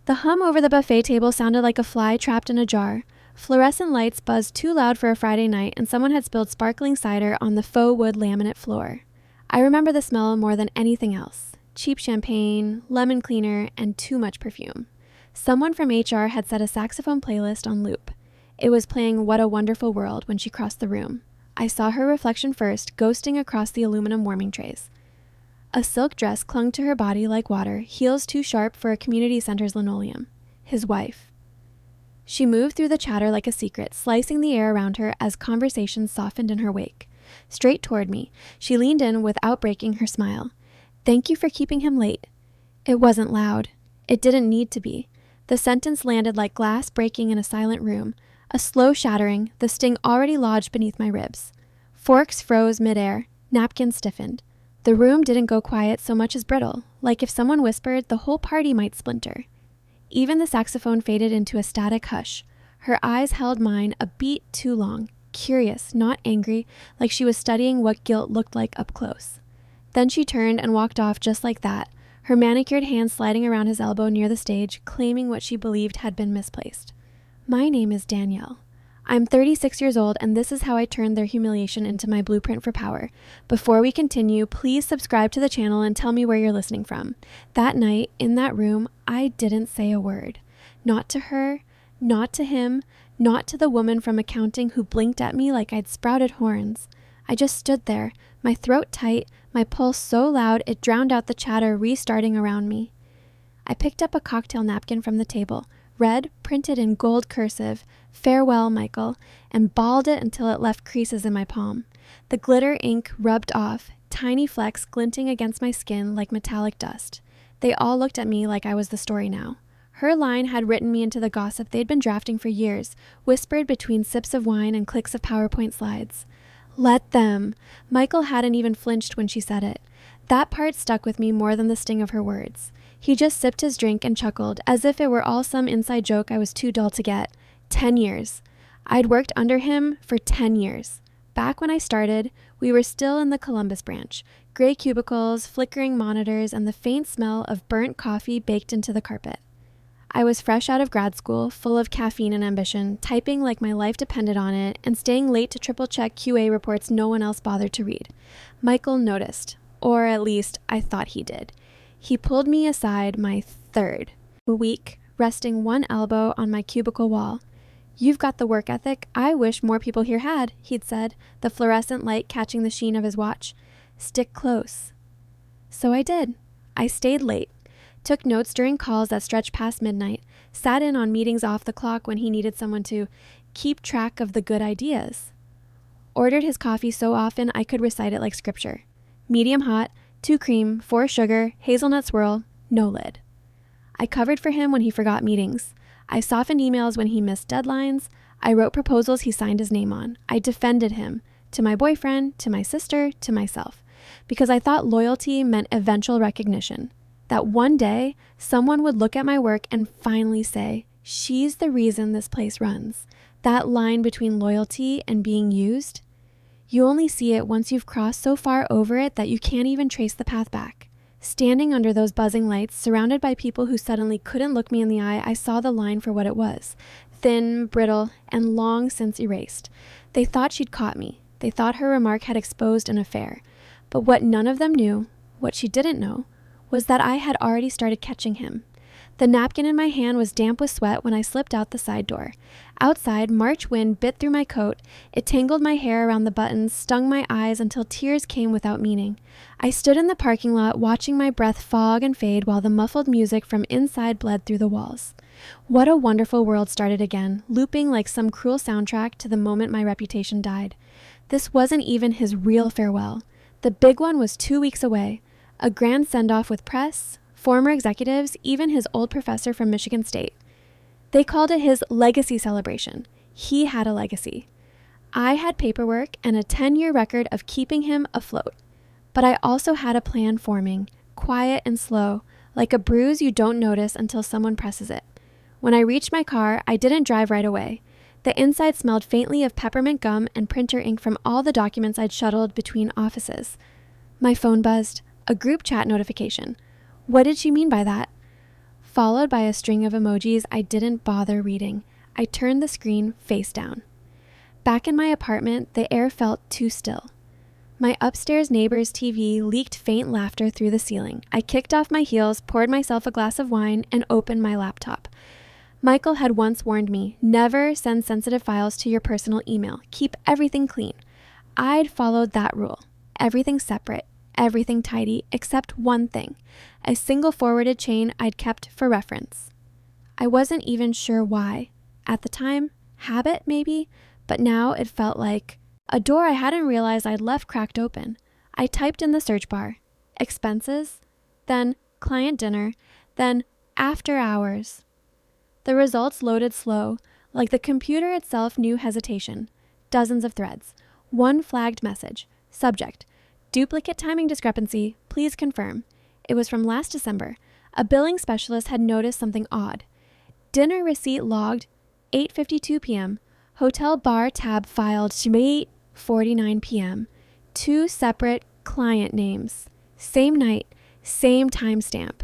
The hum over the buffet table sounded like a fly trapped in a jar. Fluorescent lights buzzed too loud for a Friday night, and someone had spilled sparkling cider on the faux wood laminate floor. I remember the smell more than anything else. Cheap champagne, lemon cleaner, and too much perfume. Someone from HR had set a saxophone playlist on loop. It was playing What a Wonderful World when she crossed the room. I saw her reflection first, ghosting across the aluminum warming trays. A silk dress clung to her body like water, heels too sharp for a community center's linoleum. His wife. She moved through the chatter like a secret, slicing the air around her as conversations softened in her wake. Straight toward me, she leaned in without breaking her smile. "Thank you for keeping him late." It wasn't loud. It didn't need to be. The sentence landed like glass breaking in a silent room. A slow shattering, the sting already lodged beneath my ribs. Forks froze midair. Napkins stiffened. The room didn't go quiet so much as brittle, like if someone whispered, the whole party might splinter. Even the saxophone faded into a static hush. Her eyes held mine a beat too long, curious, not angry, like she was studying what guilt looked like up close. Then she turned and walked off just like that, her manicured hand sliding around his elbow near the stage, claiming what she believed had been misplaced. "My name is Danielle. I'm 36 years old, and this is how I turned their humiliation into my blueprint for power. Before we continue, please subscribe to the channel and tell me where you're listening from." That night, in that room, I didn't say a word. Not to her, not to him, not to the woman from accounting who blinked at me like I'd sprouted horns. I just stood there, my throat tight, my pulse so loud it drowned out the chatter restarting around me. I picked up a cocktail napkin from the table, red, printed in gold cursive, "Farewell, Michael," and balled it until it left creases in my palm. The glitter ink rubbed off, tiny flecks glinting against my skin like metallic dust. They all looked at me like I was the story now. Her line had written me into the gossip they'd been drafting for years, whispered between sips of wine and clicks of PowerPoint slides. Let them. Michael hadn't even flinched when she said it. That part stuck with me more than the sting of her words. He just sipped his drink and chuckled, as if it were all some inside joke I was too dull to get. 10 years. I'd worked under him for 10 years. Back when I started, we were still in the Columbus branch. Gray cubicles, flickering monitors, and the faint smell of burnt coffee baked into the carpet. I was fresh out of grad school, full of caffeine and ambition, typing like my life depended on it, and staying late to triple-check QA reports no one else bothered to read. Michael noticed, or at least I thought he did. He pulled me aside my third week, resting one elbow on my cubicle wall. "You've got the work ethic I wish more people here had," he'd said, the fluorescent light catching the sheen of his watch. "Stick close." So I did. I stayed late. Took notes during calls that stretched past midnight, sat in on meetings off the clock when he needed someone to keep track of the good ideas. Ordered his coffee so often I could recite it like scripture. Medium hot, 2 cream, 4 sugar, hazelnut swirl, no lid. I covered for him when he forgot meetings. I softened emails when he missed deadlines. I wrote proposals he signed his name on. I defended him, to my boyfriend, to my sister, to myself, because I thought loyalty meant eventual recognition. That one day, someone would look at my work and finally say, "She's the reason this place runs." That line between loyalty and being used, you only see it once you've crossed so far over it that you can't even trace the path back. Standing under those buzzing lights, surrounded by people who suddenly couldn't look me in the eye, I saw the line for what it was. Thin, brittle, and long since erased. They thought she'd caught me. They thought her remark had exposed an affair. But what none of them knew, what she didn't know, was that I had already started catching him. The napkin in my hand was damp with sweat when I slipped out the side door. Outside, March wind bit through my coat. It tangled my hair around the buttons, stung my eyes until tears came without meaning. I stood in the parking lot watching my breath fog and fade while the muffled music from inside bled through the walls. What a Wonderful World started again, looping like some cruel soundtrack to the moment my reputation died. This wasn't even his real farewell. The big one was 2 weeks away. A grand send-off with press, former executives, even his old professor from Michigan State. They called it his legacy celebration. He had a legacy. I had paperwork and a 10-year record of keeping him afloat. But I also had a plan forming, quiet and slow, like a bruise you don't notice until someone presses it. When I reached my car, I didn't drive right away. The inside smelled faintly of peppermint gum and printer ink from all the documents I'd shuttled between offices. My phone buzzed. A group chat notification. What did she mean by that? followed by a string of emojis I didn't bother reading. I turned the screen face down. Back in my apartment, the air felt too still. My upstairs neighbor's TV leaked faint laughter through the ceiling. I kicked off my heels, poured myself a glass of wine, and opened my laptop. Michael had once warned me, never send sensitive files to your personal email. Keep everything clean. I'd followed that rule. Everything separate, everything tidy, except one thing, a single forwarded chain I'd kept for reference. I wasn't even sure why. At the time, habit maybe, but now it felt like a door I hadn't realized I'd left cracked open. I typed in the search bar, expenses, then client dinner, then after hours. The results loaded slow, like the computer itself knew hesitation. Dozens of threads. One flagged message. Subject: duplicate timing discrepancy. Please confirm. It was from last December. A billing specialist had noticed something odd. Dinner receipt logged 8:52 p.m. Hotel bar tab filed to 8:49 p.m. 2 separate client names. Same night, same timestamp.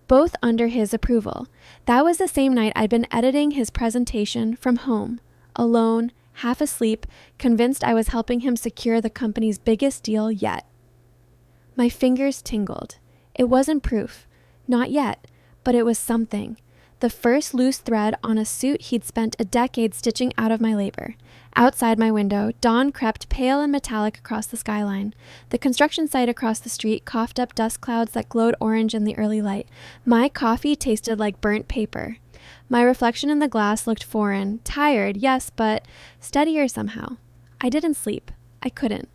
Both under his approval. That was the same night I'd been editing his presentation from home, alone, half asleep, convinced I was helping him secure the company's biggest deal yet. My fingers tingled. It wasn't proof. Not yet, but it was something. The first loose thread on a suit he'd spent a decade stitching out of my labor. Outside my window, dawn crept pale and metallic across the skyline. The construction site across the street coughed up dust clouds that glowed orange in the early light. My coffee tasted like burnt paper. My reflection in the glass looked foreign, tired, yes, but steadier somehow. I didn't sleep. I couldn't.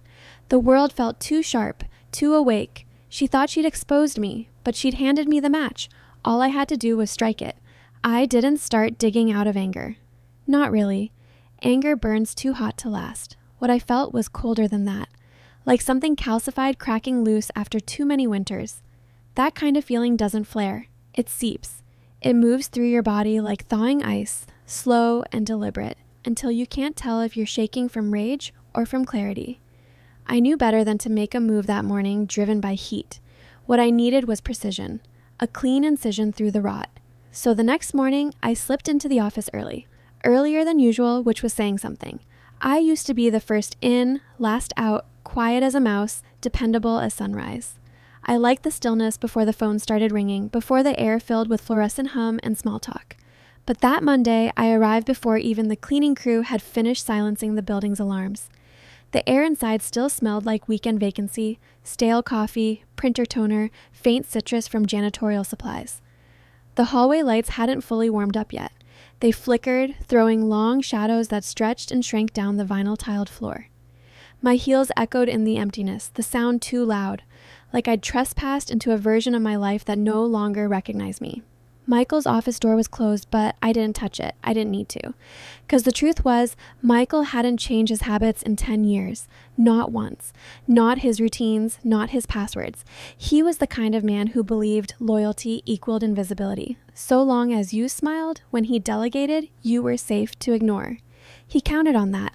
The world felt too sharp, too awake. She thought she'd exposed me, but she'd handed me the match. All I had to do was strike it. I didn't start digging out of anger. Not really. Anger burns too hot to last. What I felt was colder than that, like something calcified cracking loose after too many winters. That kind of feeling doesn't flare. It seeps. It moves through your body like thawing ice, slow and deliberate, until you can't tell if you're shaking from rage or from clarity. I knew better than to make a move that morning driven by heat. What I needed was precision, a clean incision through the rot. So the next morning, I slipped into the office earlier than usual, which was saying something. I used to be the first in, last out, quiet as a mouse, dependable as sunrise. I liked the stillness before the phone started ringing, before the air filled with fluorescent hum and small talk. But that Monday, I arrived before even the cleaning crew had finished silencing the building's alarms. The air inside still smelled like weekend vacancy, stale coffee, printer toner, faint citrus from janitorial supplies. The hallway lights hadn't fully warmed up yet. They flickered, throwing long shadows that stretched and shrank down the vinyl-tiled floor. My heels echoed in the emptiness, the sound too loud, like I'd trespassed into a version of my life that no longer recognized me. Michael's office door was closed, but I didn't touch it. I didn't need to. Because the truth was, Michael hadn't changed his habits in 10 years. Not once. Not his routines, not his passwords. He was the kind of man who believed loyalty equaled invisibility. So long as you smiled, when he delegated, you were safe to ignore. He counted on that.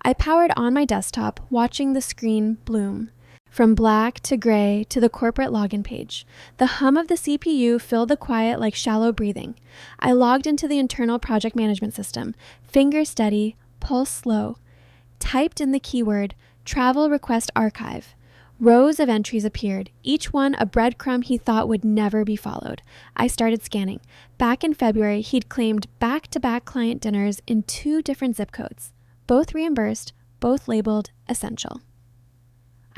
I powered on my desktop, watching the screen bloom. From black to gray to the corporate login page. The hum of the CPU filled the quiet like shallow breathing. I logged into the internal project management system, finger steady, pulse slow. Typed in the keyword, travel request archive. Rows of entries appeared, each one a breadcrumb he thought would never be followed. I started scanning. Back in February, he'd claimed back-to-back client dinners in 2 different zip codes. Both reimbursed, both labeled essential.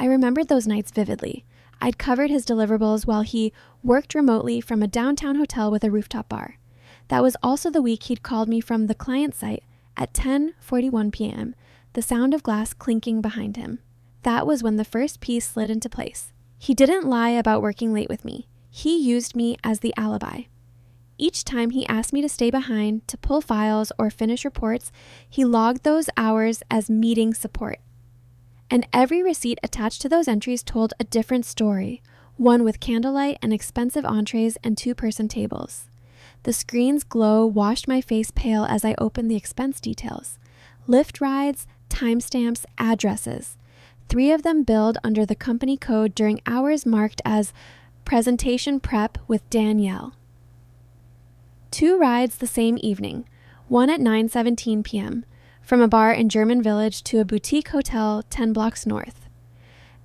I remembered those nights vividly. I'd covered his deliverables while he worked remotely from a downtown hotel with a rooftop bar. That was also the week he'd called me from the client site at 10:41 p.m., the sound of glass clinking behind him. That was when the first piece slid into place. He didn't lie about working late with me. He used me as the alibi. Each time he asked me to stay behind, to pull files or finish reports, he logged those hours as meeting support. And every receipt attached to those entries told a different story, one with candlelight and expensive entrees and 2-person tables. The screen's glow washed my face pale as I opened the expense details. Lyft rides, timestamps, addresses. 3 of them billed under the company code during hours marked as presentation prep with Danielle. 2 rides the same evening, one at 9:17 p.m., from a bar in German Village to a boutique hotel 10 blocks north.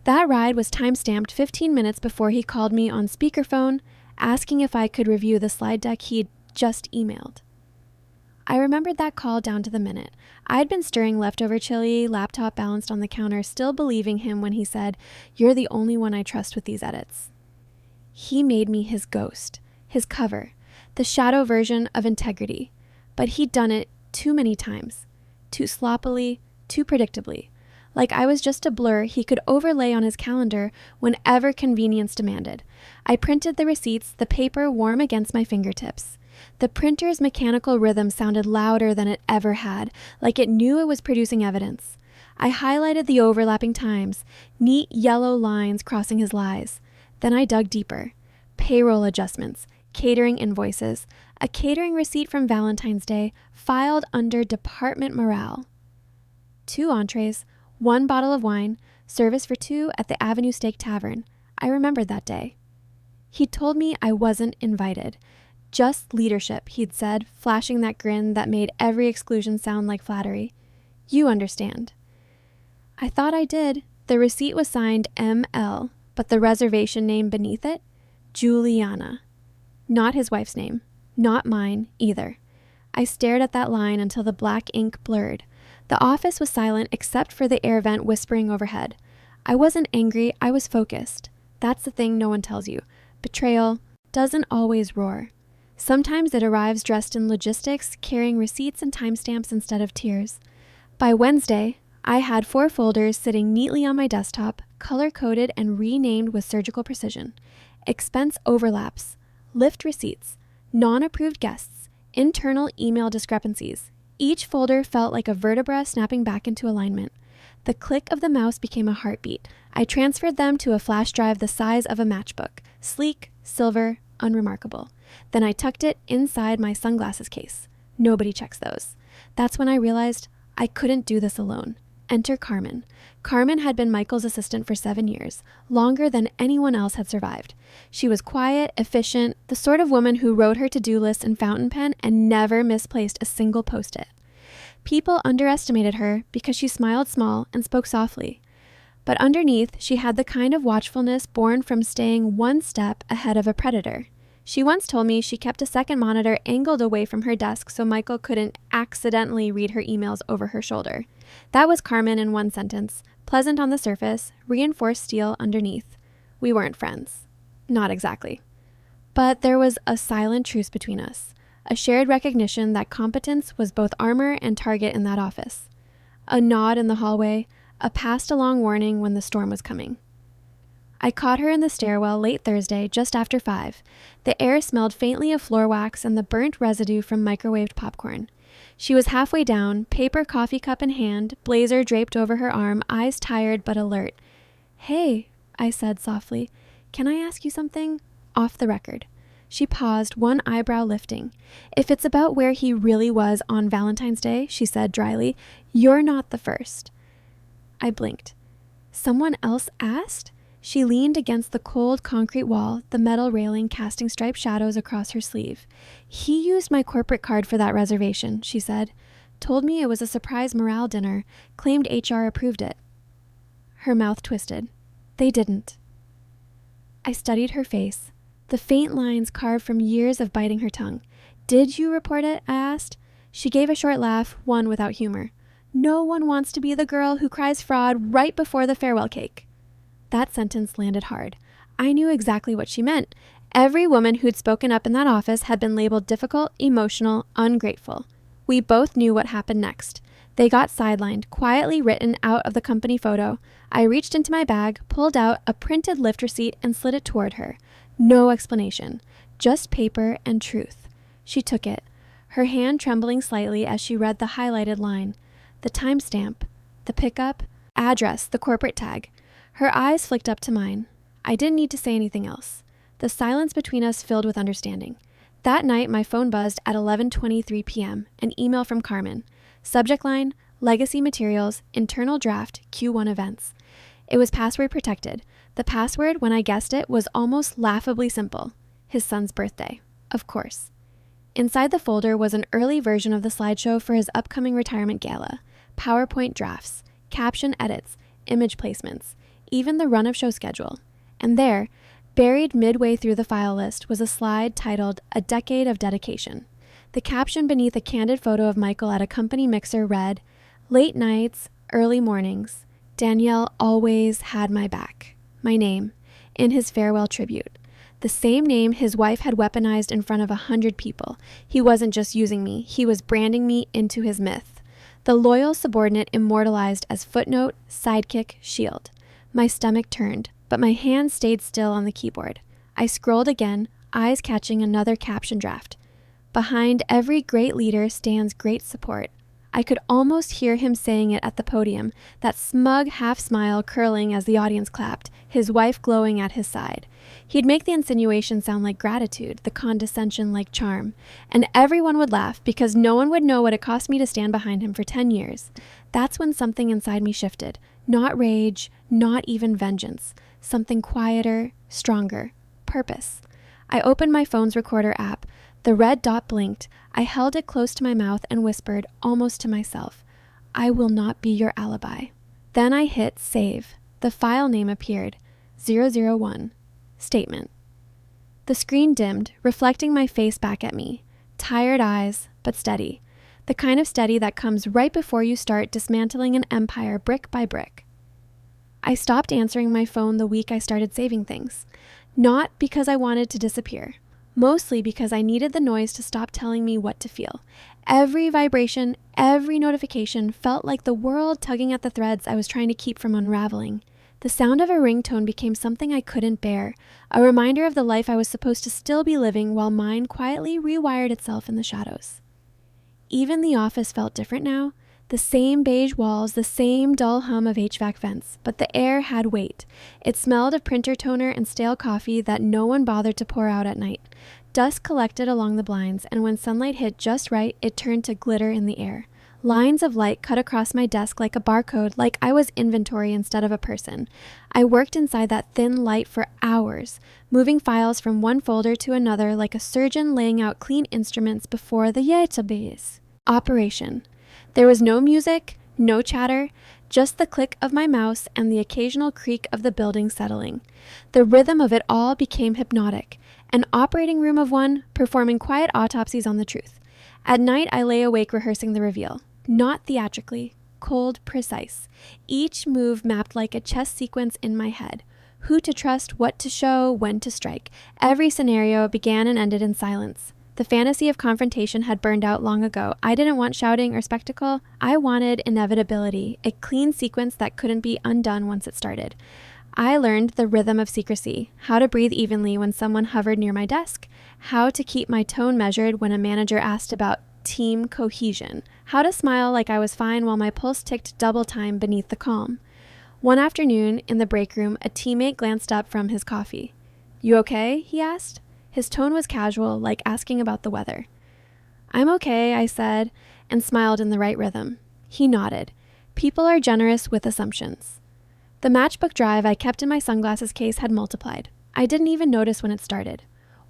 That ride was time-stamped 15 minutes before he called me on speakerphone, asking if I could review the slide deck he'd just emailed. I remembered that call down to the minute. I'd been stirring leftover chili, laptop balanced on the counter, still believing him when he said, "You're the only one I trust with these edits." He made me his ghost, his cover, the shadow version of integrity, but he'd done it too many times, too sloppily, too predictably. Like I was just a blur he could overlay on his calendar whenever convenience demanded. I printed the receipts, the paper warm against my fingertips. The printer's mechanical rhythm sounded louder than it ever had, like it knew it was producing evidence. I highlighted the overlapping times, neat yellow lines crossing his lies. Then I dug deeper. Payroll adjustments, catering invoices, a catering receipt from Valentine's Day filed under department morale. 2 entrees, 1 bottle of wine, service for 2 at the Avenue Steak Tavern. I remembered that day. He told me I wasn't invited. Just leadership, he'd said, flashing that grin that made every exclusion sound like flattery. You understand. I thought I did. The receipt was signed M.L., but the reservation name beneath it? Juliana. Not his wife's name. Not mine, either. I stared at that line until the black ink blurred. The office was silent except for the air vent whispering overhead. I wasn't angry, I was focused. That's the thing no one tells you. Betrayal doesn't always roar. Sometimes it arrives dressed in logistics, carrying receipts and timestamps instead of tears. By Wednesday, I had 4 folders sitting neatly on my desktop, color-coded and renamed with surgical precision. Expense overlaps, lift receipts, non-approved guests, internal email discrepancies. Each folder felt like a vertebra snapping back into alignment. The click of the mouse became a heartbeat. I transferred them to a flash drive the size of a matchbook, sleek, silver, unremarkable. Then I tucked it inside my sunglasses case. Nobody checks those. That's when I realized I couldn't do this alone. Enter Carmen. Carmen had been Michael's assistant for 7 years, longer than anyone else had survived. She was quiet, efficient, the sort of woman who wrote her to-do list in fountain pen and never misplaced a single post-it. People underestimated her because she smiled small and spoke softly. But underneath, she had the kind of watchfulness born from staying one step ahead of a predator. She once told me she kept a second monitor angled away from her desk so Michael couldn't accidentally read her emails over her shoulder. That was Carmen in one sentence. Pleasant on the surface, reinforced steel underneath. We weren't friends. Not exactly. But there was a silent truce between us. A shared recognition that competence was both armor and target in that office. A nod in the hallway, a passed-along warning when the storm was coming. I caught her in the stairwell late Thursday, just after 5. The air smelled faintly of floor wax and the burnt residue from microwaved popcorn. She was halfway down, paper coffee cup in hand, blazer draped over her arm, eyes tired but alert. "Hey," I said softly, "can I ask you something? Off the record." She paused, one eyebrow lifting. "If it's about where he really was on Valentine's Day," she said dryly, "you're not the first." I blinked. Someone else asked? She leaned against the cold concrete wall, the metal railing casting striped shadows across her sleeve. "He used my corporate card for that reservation," she said. "Told me it was a surprise morale dinner. Claimed HR approved it." Her mouth twisted. "They didn't." I studied her face, the faint lines carved from years of biting her tongue. "Did you report it?" I asked. She gave a short laugh, one without humor. "No one wants to be the girl who cries fraud right before the farewell cake." That sentence landed hard. I knew exactly what she meant. Every woman who'd spoken up in that office had been labeled difficult, emotional, ungrateful. We both knew what happened next. They got sidelined, quietly written out of the company photo. I reached into my bag, pulled out a printed lift receipt, and slid it toward her. No explanation, just paper and truth. She took it, her hand trembling slightly as she read the highlighted line. The timestamp, the pickup, address, the corporate tag. Her eyes flicked up to mine. I didn't need to say anything else. The silence between us filled with understanding. That night, my phone buzzed at 11:23 p.m., an email from Carmen. Subject line, legacy materials, internal draft, Q1 events. It was password protected. The password, when I guessed it, was almost laughably simple. His son's birthday. Of course. Inside the folder was an early version of the slideshow for his upcoming retirement gala, PowerPoint drafts, caption edits, image placements, even the run of show schedule. And there, buried midway through the file list, was a slide titled "A Decade of Dedication." The caption beneath a candid photo of Michael at a company mixer read, "Late nights, early mornings. Danielle always had my back." My name, in his farewell tribute. The same name his wife had weaponized in front of 100 people. He wasn't just using me, he was branding me into his myth. The loyal subordinate immortalized as footnote, sidekick, shield. My stomach turned, but my hand stayed still on the keyboard. I scrolled again, eyes catching another caption draft. "Behind every great leader stands great support." I could almost hear him saying it at the podium, that smug half-smile curling as the audience clapped, his wife glowing at his side. He'd make the insinuation sound like gratitude, the condescension like charm, and everyone would laugh because no one would know what it cost me to stand behind him for 10 years. That's when something inside me shifted. Not rage, not even vengeance. Something quieter, stronger. Purpose. I opened my phone's recorder app. The red dot blinked. I held it close to my mouth and whispered, almost to myself, "I will not be your alibi." Then I hit save. The file name appeared, 001. Statement. The screen dimmed, reflecting my face back at me. Tired eyes, but steady. The kind of steady that comes right before you start dismantling an empire brick by brick. I stopped answering my phone the week I started saving things. Not because I wanted to disappear. Mostly because I needed the noise to stop telling me what to feel. Every vibration, every notification felt like the world tugging at the threads I was trying to keep from unraveling. The sound of a ringtone became something I couldn't bear, a reminder of the life I was supposed to still be living while mine quietly rewired itself in the shadows. Even the office felt different now. The same beige walls, the same dull hum of HVAC vents, but the air had weight. It smelled of printer toner and stale coffee that no one bothered to pour out at night. Dust collected along the blinds, and when sunlight hit just right, it turned to glitter in the air. Lines of light cut across my desk like a barcode, like I was inventory instead of a person. I worked inside that thin light for hours, moving files from one folder to another like a surgeon laying out clean instruments before the database. Operation. There was no music, no chatter, just the click of my mouse and the occasional creak of the building settling. The rhythm of it all became hypnotic, an operating room of one, performing quiet autopsies on the truth. At night, I lay awake rehearsing the reveal. Not theatrically, cold, precise. Each move mapped like a chess sequence in my head. Who to trust, what to show, when to strike. Every scenario began and ended in silence. The fantasy of confrontation had burned out long ago. I didn't want shouting or spectacle. I wanted inevitability, a clean sequence that couldn't be undone once it started. I learned the rhythm of secrecy, how to breathe evenly when someone hovered near my desk, how to keep my tone measured when a manager asked about team cohesion, how to smile like I was fine while my pulse ticked double time beneath the calm. One afternoon, in the break room, a teammate glanced up from his coffee. "You okay?" he asked. His tone was casual, like asking about the weather. "I'm okay," I said, and smiled in the right rhythm. He nodded. People are generous with assumptions. The matchbook drive I kept in my sunglasses case had multiplied. I didn't even notice when it started.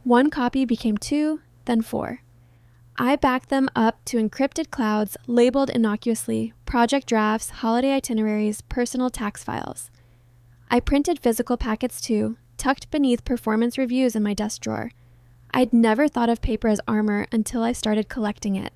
One copy became 2, then 4. I backed them up to encrypted clouds labeled innocuously, project drafts, holiday itineraries, personal tax files. I printed physical packets too, tucked beneath performance reviews in my desk drawer. I'd never thought of paper as armor until I started collecting it.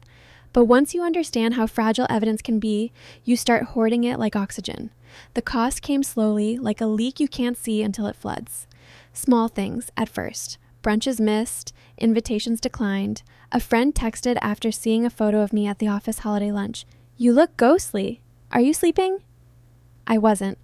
But once you understand how fragile evidence can be, you start hoarding it like oxygen. The cost came slowly, like a leak you can't see until it floods. Small things, at first. Brunches missed, invitations declined. A friend texted after seeing a photo of me at the office holiday lunch. "You look ghostly. Are you sleeping?" I wasn't.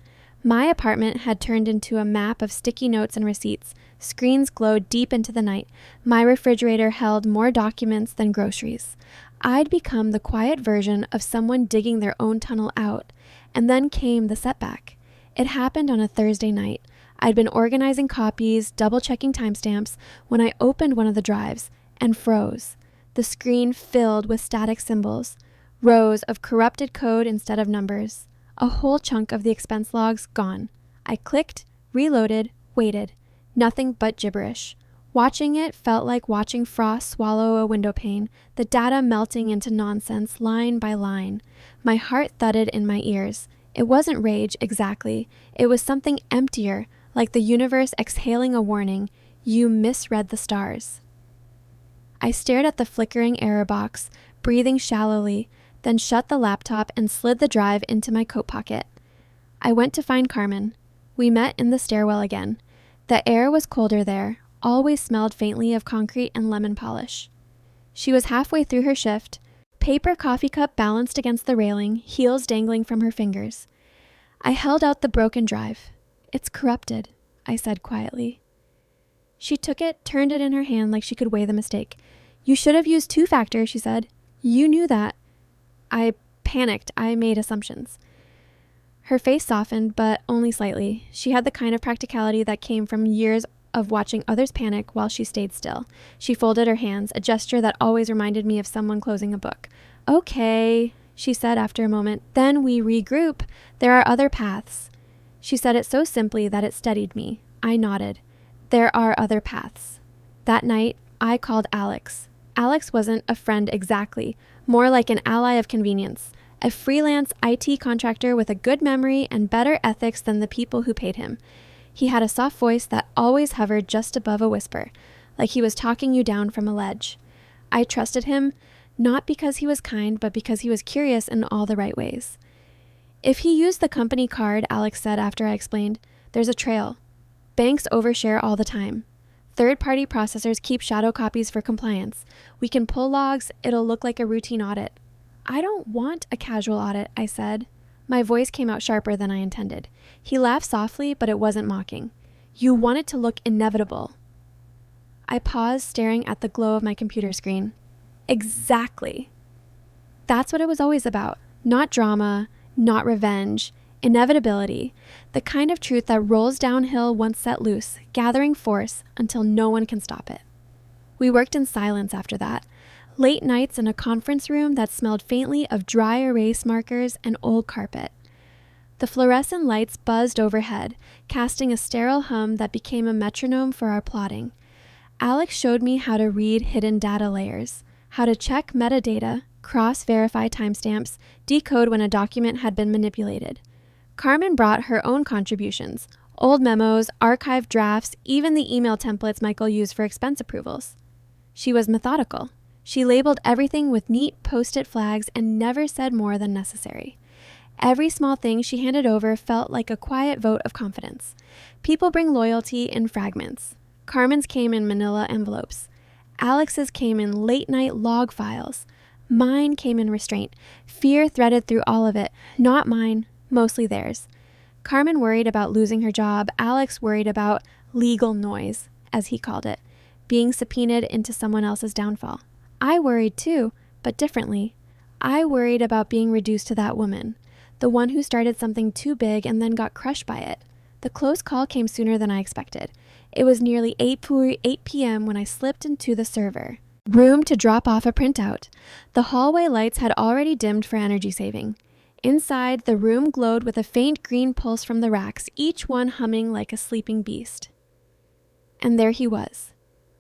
My apartment had turned into a map of sticky notes and receipts. Screens glowed deep into the night. My refrigerator held more documents than groceries. I'd become the quiet version of someone digging their own tunnel out. And then came the setback. It happened on a Thursday night. I'd been organizing copies, double-checking timestamps, when I opened one of the drives and froze. The screen filled with static symbols, rows of corrupted code instead of numbers. A whole chunk of the expense logs gone. I clicked, reloaded, waited. Nothing but gibberish. Watching it felt like watching frost swallow a window pane, the data melting into nonsense line by line. My heart thudded in my ears. It wasn't rage, exactly. It was something emptier, like the universe exhaling a warning. You misread the stars. I stared at the flickering error box, breathing shallowly, then shut the laptop and slid the drive into my coat pocket. I went to find Carmen. We met in the stairwell again. The air was colder there, always smelled faintly of concrete and lemon polish. She was halfway through her shift, paper coffee cup balanced against the railing, heels dangling from her fingers. I held out the broken drive. It's corrupted, I said quietly. She took it, turned it in her hand like she could weigh the mistake. You should have used two-factor, she said. You knew that. I panicked. I made assumptions. Her face softened, but only slightly. She had the kind of practicality that came from years of watching others panic while she stayed still. She folded her hands, a gesture that always reminded me of someone closing a book. Okay, she said after a moment. Then we regroup. There are other paths. She said it so simply that it steadied me. I nodded. There are other paths. That night, I called Alex. Alex wasn't a friend exactly, more like an ally of convenience, a freelance IT contractor with a good memory and better ethics than the people who paid him. He had a soft voice that always hovered just above a whisper, like he was talking you down from a ledge. I trusted him, not because he was kind, but because he was curious in all the right ways. If he used the company card, Alex said after I explained, there's a trail. Banks overshare all the time. Third-party processors keep shadow copies for compliance. We can pull logs, it'll look like a routine audit. I don't want a casual audit, I said. My voice came out sharper than I intended. He laughed softly, but it wasn't mocking. You want it to look inevitable. I paused, staring at the glow of my computer screen. Exactly. That's what it was always about. Not drama, not revenge, inevitability, the kind of truth that rolls downhill once set loose, gathering force until no one can stop it. We worked in silence after that. Late nights in a conference room that smelled faintly of dry erase markers and old carpet. The fluorescent lights buzzed overhead, casting a sterile hum that became a metronome for our plotting. Alex showed me how to read hidden data layers, how to check metadata, cross-verify timestamps, decode when a document had been manipulated. Carmen brought her own contributions, old memos, archived drafts, even the email templates Michael used for expense approvals. She was methodical. She labeled everything with neat post-it flags and never said more than necessary. Every small thing she handed over felt like a quiet vote of confidence. People bring loyalty in fragments. Carmen's came in manila envelopes. Alex's came in late-night log files. Mine came in restraint. Fear threaded through all of it. Not mine, mostly theirs. Carmen worried about losing her job. Alex worried about legal noise, as he called it, being subpoenaed into someone else's downfall. I worried too, but differently. I worried about being reduced to that woman, the one who started something too big and then got crushed by it. The close call came sooner than I expected. It was nearly 8 p.m. when I slipped into the server room to drop off a printout. The hallway lights had already dimmed for energy saving. Inside, the room glowed with a faint green pulse from the racks, each one humming like a sleeping beast. And there he was,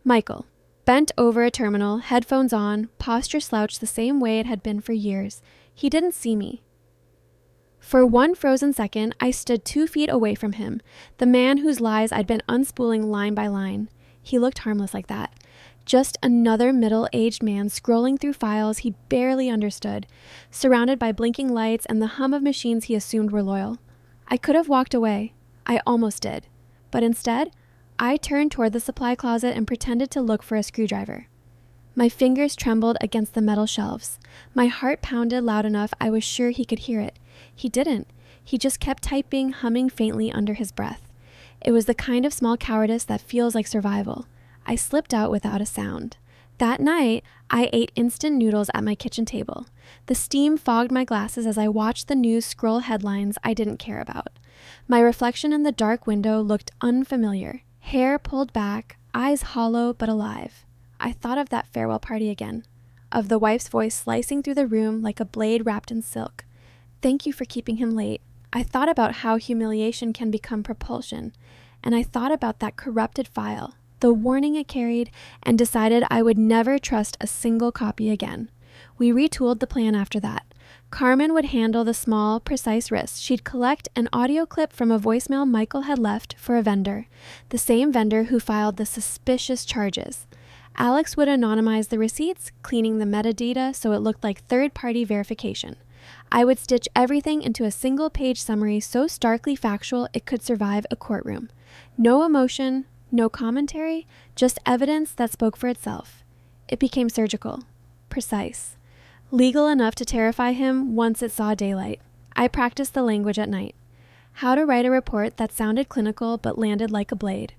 Michael, bent over a terminal, headphones on, posture slouched the same way it had been for years. He didn't see me. For one frozen second, I stood 2 feet away from him, the man whose lies I'd been unspooling line by line. He looked harmless like that. Just another middle-aged man scrolling through files he barely understood, surrounded by blinking lights and the hum of machines he assumed were loyal. I could have walked away. I almost did. But instead, I turned toward the supply closet and pretended to look for a screwdriver. My fingers trembled against the metal shelves. My heart pounded loud enough I was sure he could hear it. He didn't. He just kept typing, humming faintly under his breath. It was the kind of small cowardice that feels like survival. I slipped out without a sound. That night, I ate instant noodles at my kitchen table. The steam fogged my glasses as I watched the news scroll headlines I didn't care about. My reflection in the dark window looked unfamiliar. Hair pulled back, eyes hollow but alive. I thought of that farewell party again, of the wife's voice slicing through the room like a blade wrapped in silk. Thank you for keeping him late. I thought about how humiliation can become propulsion, and I thought about that corrupted file, the warning it carried, and decided I would never trust a single copy again. We retooled the plan after that. Carmen would handle the small, precise risks. She'd collect an audio clip from a voicemail Michael had left for a vendor, the same vendor who filed the suspicious charges. Alex would anonymize the receipts, cleaning the metadata so it looked like third-party verification. I would stitch everything into a single-page summary so starkly factual it could survive a courtroom. No emotion, no commentary, just evidence that spoke for itself. It became surgical, precise, legal enough to terrify him once it saw daylight. I practiced the language at night. How to write a report that sounded clinical but landed like a blade.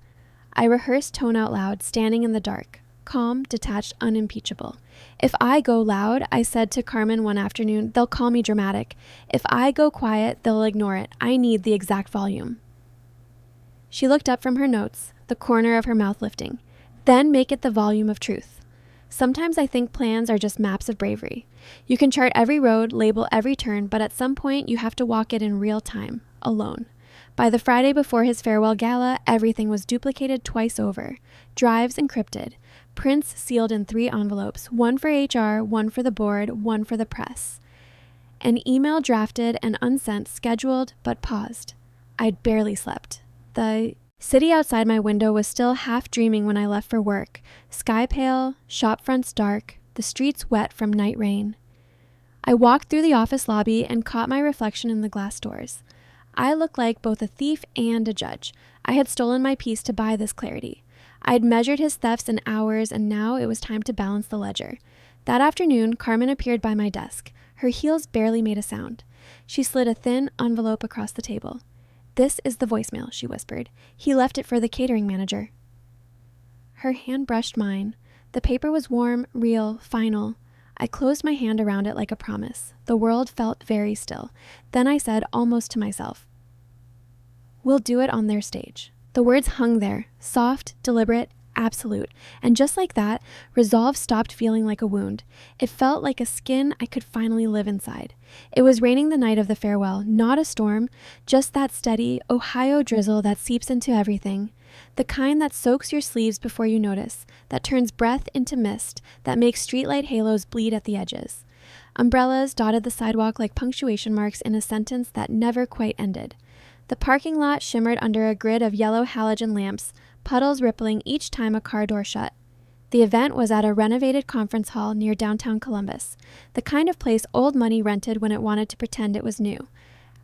I rehearsed tone out loud, standing in the dark. Calm, detached, unimpeachable. If I go loud, I said to Carmen one afternoon, they'll call me dramatic. If I go quiet, they'll ignore it. I need the exact volume. She looked up from her notes, the corner of her mouth lifting. Then make it the volume of truth. Sometimes I think plans are just maps of bravery. You can chart every road, label every turn, but at some point you have to walk it in real time, alone. By the Friday before his farewell gala, everything was duplicated twice over. Drives encrypted. Prints sealed in 3 envelopes, one for HR, one for the board, one for the press. An email drafted and unsent, scheduled, but paused. I'd barely slept. The city outside my window was still half dreaming when I left for work. Sky pale, shop fronts dark, the streets wet from night rain. I walked through the office lobby and caught my reflection in the glass doors. I looked like both a thief and a judge. I had stolen my piece to buy this clarity. I'd measured his thefts in hours, and now it was time to balance the ledger. That afternoon, Carmen appeared by my desk. Her heels barely made a sound. She slid a thin envelope across the table. "This is the voicemail," she whispered. "He left it for the catering manager." Her hand brushed mine. The paper was warm, real, final. I closed my hand around it like a promise. The world felt very still. Then I said, almost to myself, "We'll do it on their stage." The words hung there, soft, deliberate, absolute. And just like that, resolve stopped feeling like a wound. It felt like a skin I could finally live inside. It was raining the night of the farewell, not a storm, just that steady Ohio drizzle that seeps into everything. The kind that soaks your sleeves before you notice, that turns breath into mist, that makes streetlight halos bleed at the edges. Umbrellas dotted the sidewalk like punctuation marks in a sentence that never quite ended. The parking lot shimmered under a grid of yellow halogen lamps, puddles rippling each time a car door shut. The event was at a renovated conference hall near downtown Columbus, the kind of place old money rented when it wanted to pretend it was new.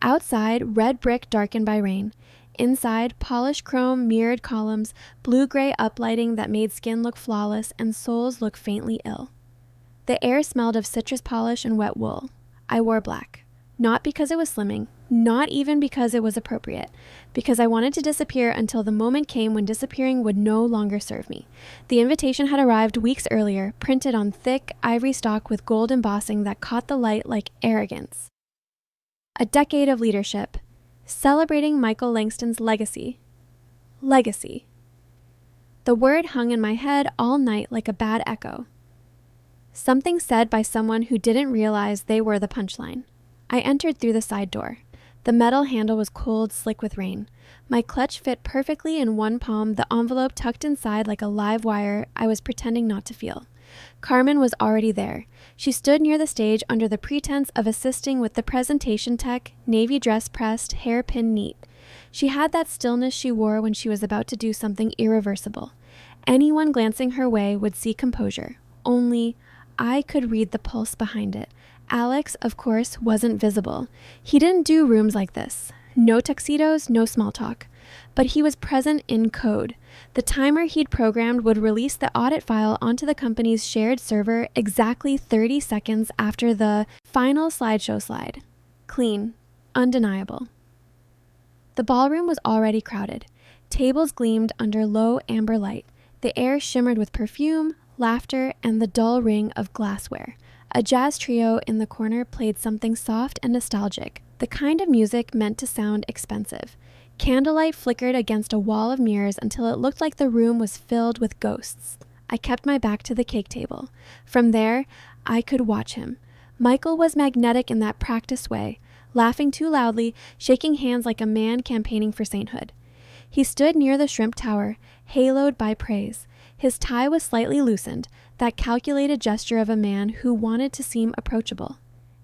Outside, red brick darkened by rain. Inside, polished chrome mirrored columns, blue-gray uplighting that made skin look flawless and souls look faintly ill. The air smelled of citrus polish and wet wool. I wore black. Not because it was slimming, not even because it was appropriate, because I wanted to disappear until the moment came when disappearing would no longer serve me. The invitation had arrived weeks earlier, printed on thick ivory stock with gold embossing that caught the light like arrogance. A decade of leadership, celebrating Michael Langston's legacy. Legacy. The word hung in my head all night like a bad echo. Something said by someone who didn't realize they were the punchline. I entered through the side door. The metal handle was cold, slick with rain. My clutch fit perfectly in one palm, the envelope tucked inside like a live wire I was pretending not to feel. Carmen was already there. She stood near the stage under the pretense of assisting with the presentation tech, navy dress pressed, hair pinned neat. She had that stillness she wore when she was about to do something irreversible. Anyone glancing her way would see composure. Only I could read the pulse behind it. Alex, of course, wasn't visible. He didn't do rooms like this. No tuxedos, no small talk. But he was present in code. The timer he'd programmed would release the audit file onto the company's shared server exactly 30 seconds after the final slideshow slide. Clean. Undeniable. The ballroom was already crowded. Tables gleamed under low amber light. The air shimmered with perfume, laughter, and the dull ring of glassware. A jazz trio in the corner played something soft and nostalgic, the kind of music meant to sound expensive. Candlelight flickered against a wall of mirrors until it looked like the room was filled with ghosts. I kept my back to the cake table. From there, I could watch him. Michael was magnetic in that practiced way, laughing too loudly, shaking hands like a man campaigning for sainthood. He stood near the shrimp tower, haloed by praise. His tie was slightly loosened, that calculated gesture of a man who wanted to seem approachable.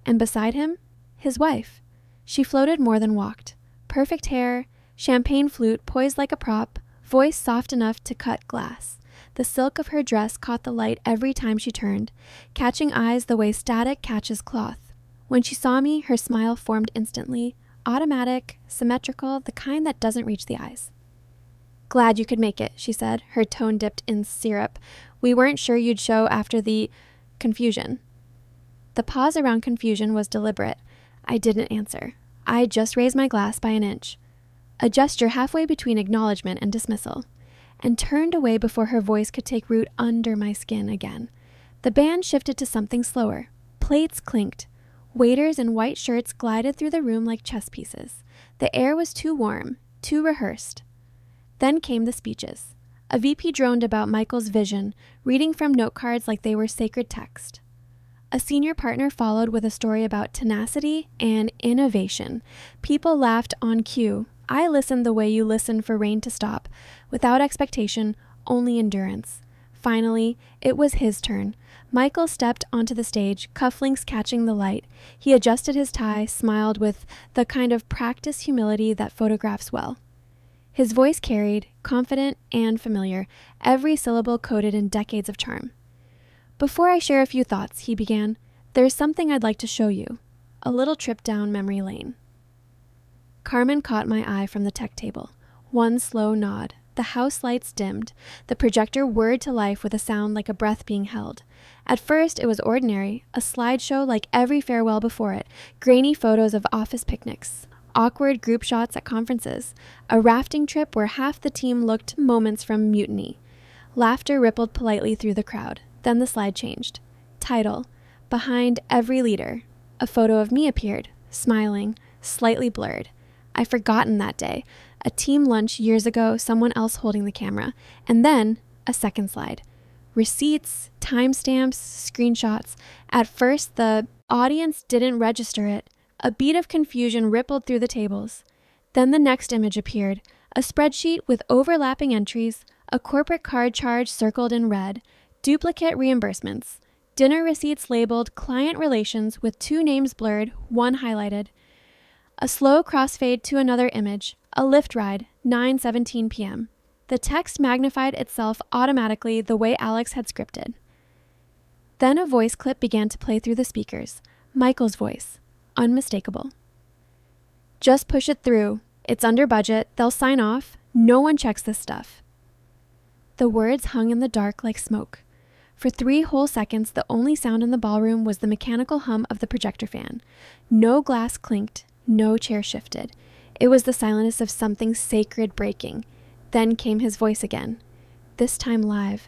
And beside him, his wife. She floated more than walked. Perfect hair, champagne flute poised like a prop, voice soft enough to cut glass. The silk of her dress caught the light every time she turned, catching eyes the way static catches cloth. When she saw me, her smile formed instantly, automatic, symmetrical, the kind that doesn't reach the eyes. "Glad you could make it," she said, her tone dipped in syrup. "We weren't sure you'd show after the confusion." The pause around confusion was deliberate. I didn't answer. I just raised my glass by an inch, a gesture halfway between acknowledgement and dismissal, and turned away before her voice could take root under my skin again. The band shifted to something slower. Plates clinked. Waiters in white shirts glided through the room like chess pieces. The air was too warm, too rehearsed. Then came the speeches. A VP droned about Michael's vision, reading from note cards like they were sacred text. A senior partner followed with a story about tenacity and innovation. People laughed on cue. I listened the way you listen for rain to stop, without expectation, only endurance. Finally, it was his turn. Michael stepped onto the stage, cufflinks catching the light. He adjusted his tie, smiled with the kind of practiced humility that photographs well. His voice carried, confident and familiar, every syllable coated in decades of charm. "Before I share a few thoughts," he began, "there's something I'd like to show you. A little trip down memory lane." Carmen caught my eye from the tech table. One slow nod. The house lights dimmed. The projector whirred to life with a sound like a breath being held. At first, it was ordinary, a slideshow like every farewell before it, grainy photos of office picnics, awkward group shots at conferences, a rafting trip where half the team looked moments from mutiny. Laughter rippled politely through the crowd. Then the slide changed. Title: Behind Every Leader. A photo of me appeared, smiling, slightly blurred. I'd forgotten that day. A team lunch years ago, someone else holding the camera. And then, a second slide. Receipts, timestamps, screenshots. At first, the audience didn't register it. A beat of confusion rippled through the tables. Then the next image appeared. A spreadsheet with overlapping entries, a corporate card charge circled in red, duplicate reimbursements, dinner receipts labeled client relations with 2 names blurred, 1 highlighted. A slow crossfade to another image, a Lyft ride, 9:17 p.m. The text magnified itself automatically the way Alex had scripted. Then a voice clip began to play through the speakers. Michael's voice, unmistakable. "Just push it through. It's under budget. They'll sign off. No one checks this stuff." The words hung in the dark like smoke. For 3 whole seconds, the only sound in the ballroom was the mechanical hum of the projector fan. No glass clinked. No chair shifted. It was the silence of something sacred breaking. Then came his voice again, this time live.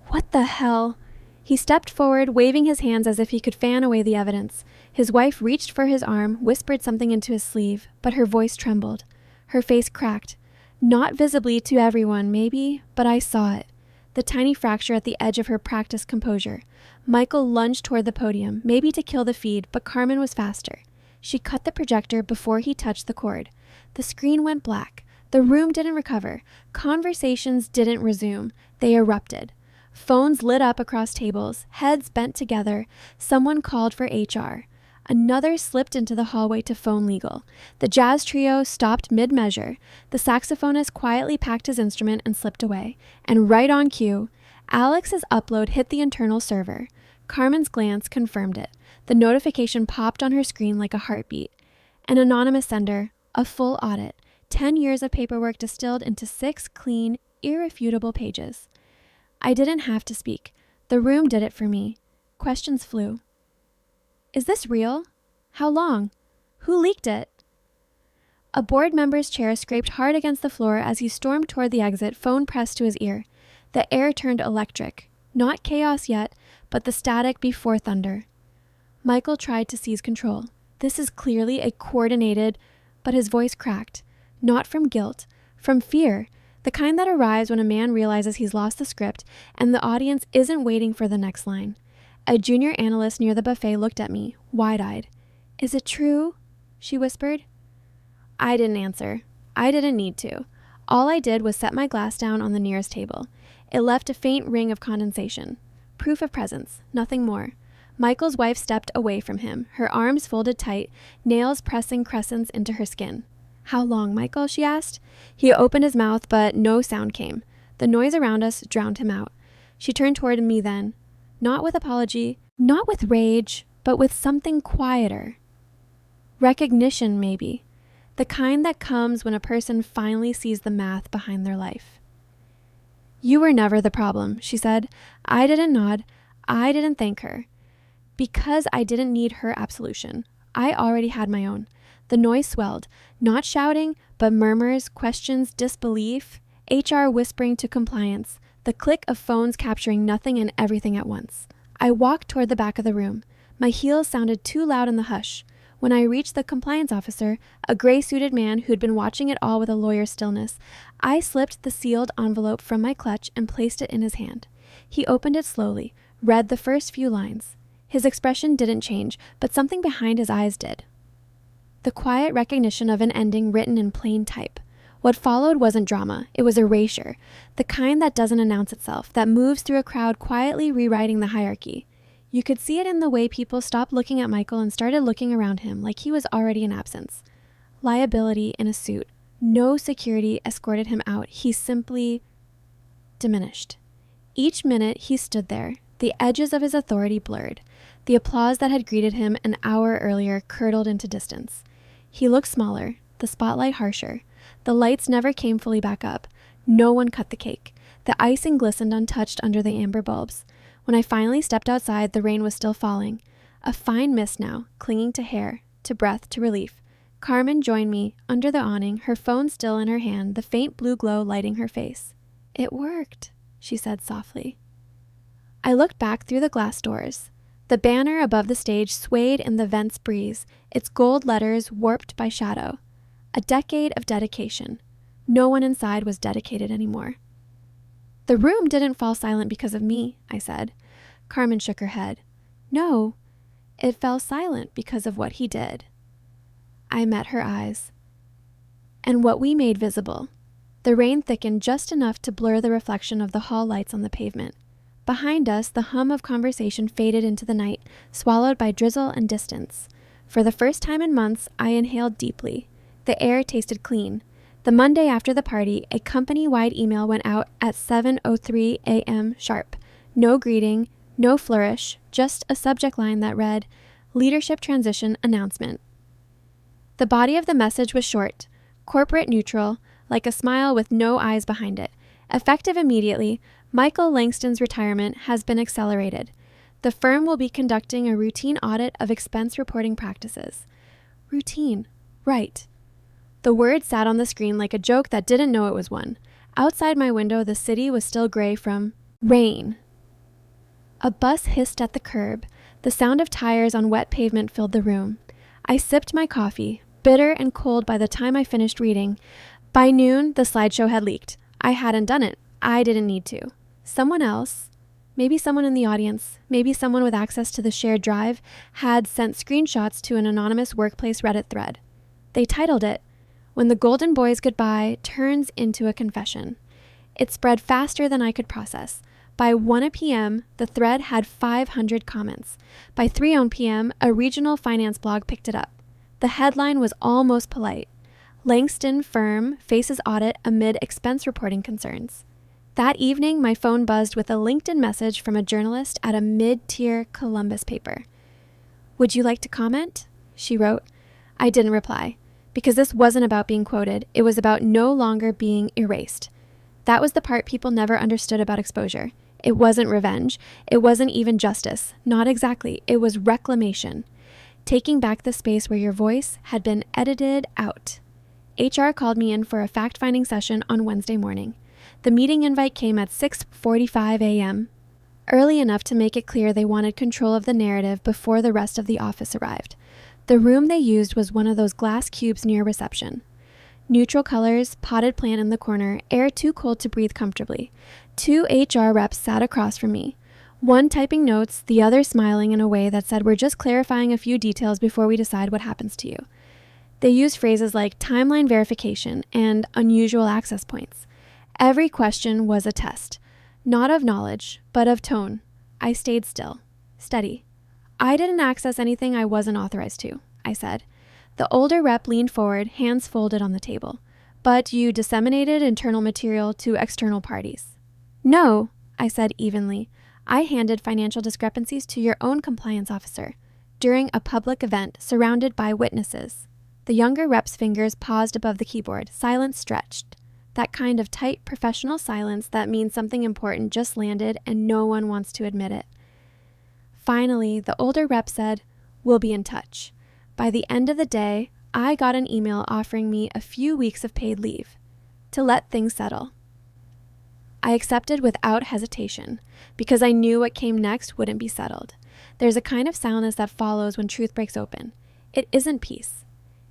"What the hell?" He stepped forward, waving his hands as if he could fan away the evidence. His wife reached for his arm, whispered something into his sleeve, but her voice trembled. Her face cracked. Not visibly to everyone, maybe, but I saw it. The tiny fracture at the edge of her practiced composure. Michael lunged toward the podium, maybe to kill the feed, but Carmen was faster. She cut the projector before he touched the cord. The screen went black. The room didn't recover. Conversations didn't resume. They erupted. Phones lit up across tables. Heads bent together. Someone called for HR. Another slipped into the hallway to phone legal. The jazz trio stopped mid-measure. The saxophonist quietly packed his instrument and slipped away. And right on cue, Alex's upload hit the internal server. Carmen's glance confirmed it. The notification popped on her screen like a heartbeat. An anonymous sender, a full audit, 10 years of paperwork distilled into 6 clean, irrefutable pages. I didn't have to speak. The room did it for me. Questions flew. Is this real? How long? Who leaked it? A board member's chair scraped hard against the floor as he stormed toward the exit, phone pressed to his ear. The air turned electric. Not chaos yet, but the static before thunder. Michael tried to seize control. This is clearly a coordinated, but his voice cracked. Not from guilt, from fear, the kind that arrives when a man realizes he's lost the script and the audience isn't waiting for the next line. A junior analyst near the buffet looked at me, wide-eyed. "Is it true?" she whispered. I didn't answer. I didn't need to. All I did was set my glass down on the nearest table. It left a faint ring of condensation. Proof of presence, nothing more. Michael's wife stepped away from him, her arms folded tight, nails pressing crescents into her skin. "How long, Michael?" she asked. He opened his mouth, but no sound came. The noise around us drowned him out. She turned toward me then, not with apology, not with rage, but with something quieter. Recognition, maybe. The kind that comes when a person finally sees the math behind their life. "You were never the problem," she said. I didn't nod. I didn't thank her. Because I didn't need her absolution. I already had my own. The noise swelled, not shouting, but murmurs, questions, disbelief, HR whispering to compliance, the click of phones capturing nothing and everything at once. I walked toward the back of the room. My heels sounded too loud in the hush. When I reached the compliance officer, a gray-suited man who'd been watching it all with a lawyer's stillness, I slipped the sealed envelope from my clutch and placed it in his hand. He opened it slowly, read the first few lines. His expression didn't change, but something behind his eyes did. The quiet recognition of an ending written in plain type. What followed wasn't drama, it was erasure, the kind that doesn't announce itself, that moves through a crowd quietly rewriting the hierarchy. You could see it in the way people stopped looking at Michael and started looking around him like he was already in absence. Liability in a suit. No security escorted him out. He simply diminished. Each minute he stood there, the edges of his authority blurred. The applause that had greeted him an hour earlier curdled into distance. He looked smaller, the spotlight harsher. The lights never came fully back up. No one cut the cake. The icing glistened untouched under the amber bulbs. When I finally stepped outside, the rain was still falling. A fine mist now, clinging to hair, to breath, to relief. Carmen joined me, under the awning, her phone still in her hand, the faint blue glow lighting her face. "It worked," she said softly. I looked back through the glass doors. The banner above the stage swayed in the vent's breeze, its gold letters warped by shadow. A decade of dedication. No one inside was dedicated anymore. "The room didn't fall silent because of me," I said. Carmen shook her head. "No, it fell silent because of what he did." I met her eyes. And what we made visible. The rain thickened just enough to blur the reflection of the hall lights on the pavement. Behind us, the hum of conversation faded into the night, swallowed by drizzle and distance. For the first time in months, I inhaled deeply. The air tasted clean. The Monday after the party, a company-wide email went out at 7:03 a.m. sharp. No greeting, no flourish, just a subject line that read, "Leadership Transition Announcement." The body of the message was short, corporate neutral, like a smile with no eyes behind it. Effective immediately, Michael Langston's retirement has been accelerated. The firm will be conducting a routine audit of expense reporting practices. Routine. Right. The word sat on the screen like a joke that didn't know it was one. Outside my window, the city was still gray from rain. A bus hissed at the curb. The sound of tires on wet pavement filled the room. I sipped my coffee, bitter and cold by the time I finished reading. By noon, the slideshow had leaked. I hadn't done it. I didn't need to. Someone else, maybe someone in the audience, maybe someone with access to the shared drive, had sent screenshots to an anonymous workplace Reddit thread. They titled it, "When the Golden Boy's Goodbye Turns into a Confession." It spread faster than I could process. By 1 p.m., the thread had 500 comments. By 3 p.m., a regional finance blog picked it up. The headline was almost polite. Langston firm faces audit amid expense reporting concerns. That evening, my phone buzzed with a LinkedIn message from a journalist at a mid-tier Columbus paper. "Would you like to comment?" she wrote. I didn't reply, because this wasn't about being quoted. It was about no longer being erased. That was the part people never understood about exposure. It wasn't revenge. It wasn't even justice. Not exactly. It was reclamation. Taking back the space where your voice had been edited out. HR called me in for a fact-finding session on Wednesday morning. The meeting invite came at 6:45 a.m., early enough to make it clear they wanted control of the narrative before the rest of the office arrived. The room they used was one of those glass cubes near reception. Neutral colors, potted plant in the corner, air too cold to breathe comfortably. 2 HR reps sat across from me. One typing notes, the other smiling in a way that said, "We're just clarifying a few details before we decide what happens to you." They used phrases like timeline verification and unusual access points. Every question was a test, not of knowledge, but of tone. I stayed still, steady. I didn't access anything I wasn't authorized to, I said. The older rep leaned forward, hands folded on the table. But you disseminated internal material to external parties. No, I said evenly. I handed financial discrepancies to your own compliance officer during a public event surrounded by witnesses. The younger rep's fingers paused above the keyboard, silence stretched. That kind of tight, professional silence that means something important just landed and no one wants to admit it. Finally, the older rep said, "We'll be in touch." By the end of the day, I got an email offering me a few weeks of paid leave to let things settle. I accepted without hesitation because I knew what came next wouldn't be settled. There's a kind of soundness that follows when truth breaks open. It isn't peace.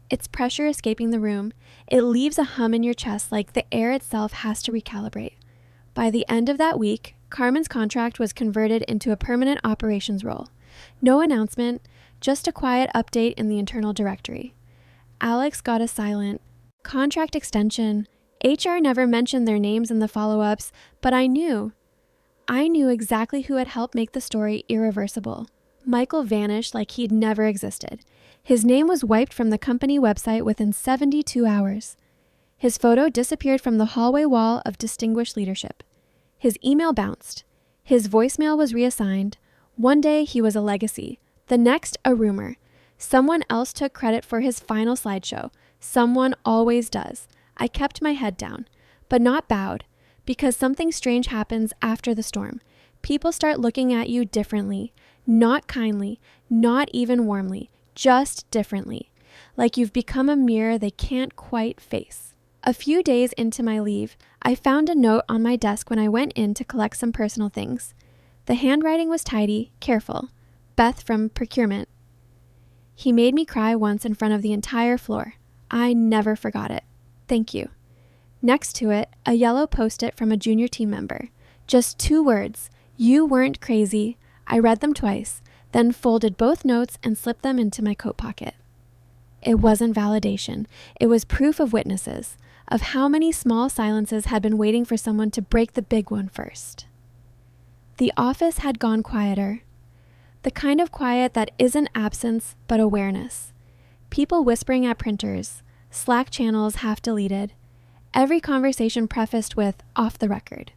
It's pressure escaping the room. It leaves a hum in your chest like the air itself has to recalibrate. By the end of that week, Carmen's contract was converted into a permanent operations role. No announcement, just a quiet update in the internal directory. Alex got a silent contract extension. HR never mentioned their names in the follow-ups, but I knew exactly who had helped make the story irreversible. Michael vanished like he'd never existed. His name was wiped from the company website within 72 hours. His photo disappeared from the hallway wall of distinguished leadership. His email bounced. His voicemail was reassigned. One day he was a legacy, the next a rumor. Someone else took credit for his final slideshow. Someone always does. I kept my head down, but not bowed, because something strange happens after the storm. People start looking at you differently, not kindly, not even warmly, just differently, like you've become a mirror they can't quite face. A few days into my leave, I found a note on my desk when I went in to collect some personal things. The handwriting was tidy, careful. Beth from procurement. He made me cry once in front of the entire floor. I never forgot it. Thank you. Next to it, a yellow post-it from a junior team member. Just 2 words. You weren't crazy. I read them twice, then folded both notes and slipped them into my coat pocket. It wasn't validation. It was proof of witnesses, of how many small silences had been waiting for someone to break the big one first. The office had gone quieter. The kind of quiet that isn't absence, but awareness. People whispering at printers, Slack channels half deleted, every conversation prefaced with "off the record."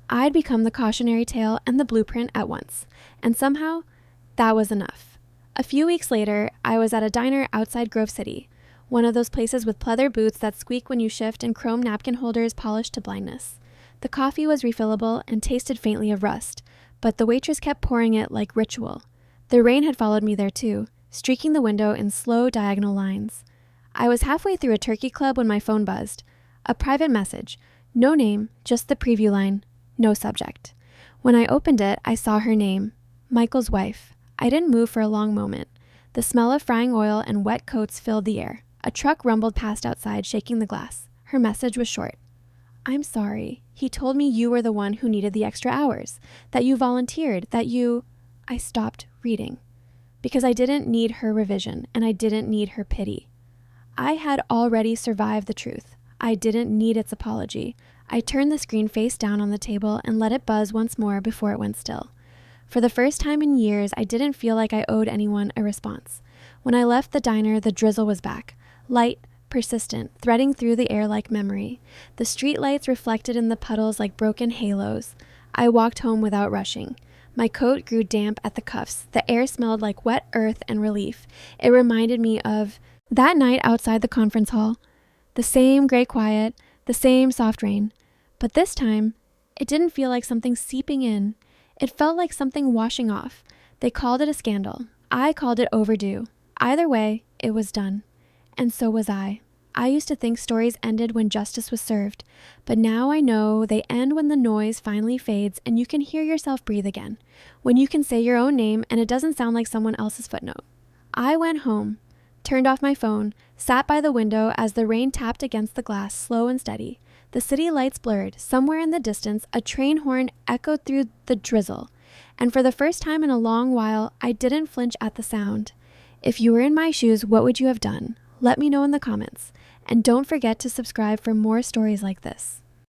I'd become the cautionary tale and the blueprint at once, and somehow that was enough. A few weeks later, I was at a diner outside Grove City, one of those places with pleather boots that squeak when you shift and chrome napkin holders polished to blindness. The coffee was refillable and tasted faintly of rust, but the waitress kept pouring it like ritual. The rain had followed me there too, streaking the window in slow diagonal lines. I was halfway through a turkey club when my phone buzzed. A private message. No name, just the preview line. No subject. When I opened it, I saw her name. Michael's wife. I didn't move for a long moment. The smell of frying oil and wet coats filled the air. A truck rumbled past outside, shaking the glass. Her message was short. "I'm sorry. He told me you were the one who needed the extra hours. That you volunteered. That you..." I stopped reading. Because I didn't need her revision, and I didn't need her pity. I had already survived the truth. I didn't need its apology. I turned the screen face down on the table and let it buzz once more before it went still. For the first time in years, I didn't feel like I owed anyone a response. When I left the diner, the drizzle was back. Light, persistent, threading through the air like memory. The streetlights reflected in the puddles like broken halos. I walked home without rushing. My coat grew damp at the cuffs. The air smelled like wet earth and relief. It reminded me of that night outside the conference hall. The same gray quiet, the same soft rain. But this time, it didn't feel like something seeping in. It felt like something washing off. They called it a scandal. I called it overdue. Either way, it was done. And so was I. I used to think stories ended when justice was served, but now I know they end when the noise finally fades and you can hear yourself breathe again, when you can say your own name and it doesn't sound like someone else's footnote. I went home, turned off my phone, sat by the window as the rain tapped against the glass, slow and steady. The city lights blurred. Somewhere in the distance, a train horn echoed through the drizzle, and for the first time in a long while, I didn't flinch at the sound. If you were in my shoes, what would you have done? Let me know in the comments. And don't forget to subscribe for more stories like this.